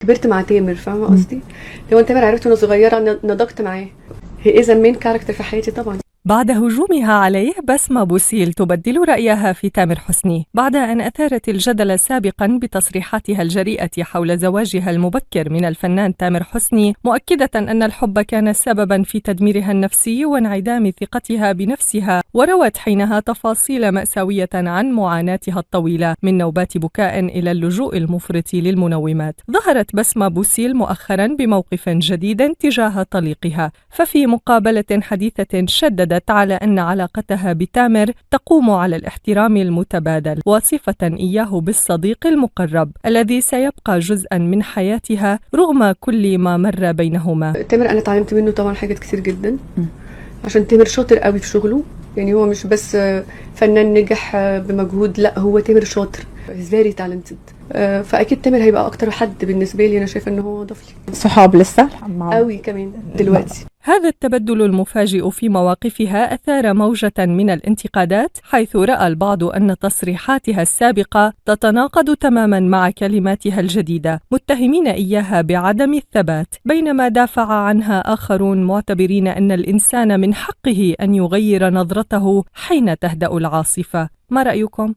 كبرت مع تامر، فاهمة قصدي؟ لو تامر عرفته وانا صغيرة نضجت معاه. هي إذا مين كاركتر في حياتي طبعا. بعد هجومها عليه، بسمة بوسيل تبدل رأيها في تامر حسني بعد أن أثارت الجدل سابقا بتصريحاتها الجريئة حول زواجها المبكر من الفنان تامر حسني، مؤكدة أن الحب كان سببا في تدميرها النفسي وانعدام ثقتها بنفسها، وروت حينها تفاصيل مأساوية عن معاناتها الطويلة من نوبات بكاء إلى اللجوء المفرط للمنومات. ظهرت بسمة بوسيل مؤخرا بموقف جديد تجاه طليقها، ففي مقابلة حديثة شددت على أن علاقتها بتامر تقوم على الاحترام المتبادل، واصفة إياه بالصديق المقرب الذي سيبقى جزءا من حياتها رغم كل ما مر بينهما. تامر أنا تعلمت منه طبعا حاجات كتير جدا، عشان تامر شاطر قوي في شغله. يعني هو مش بس فنان نجح بمجهود، لا هو تامر شاطر، very talented. فأكيد تامر هيبقى أكتر حد بالنسبة لي، أنا شايفة إنه هو ضاف لي. صحاب لسه قوي كمان دلوقتي. هذا التبدل المفاجئ في مواقفها أثار موجة من الانتقادات، حيث رأى البعض أن تصريحاتها السابقة تتناقض تماما مع كلماتها الجديدة، متهمين إياها بعدم الثبات، بينما دافع عنها آخرون معتبرين أن الإنسان من حقه أن يغير نظرته حين تهدأ العاصفة. ما رأيكم؟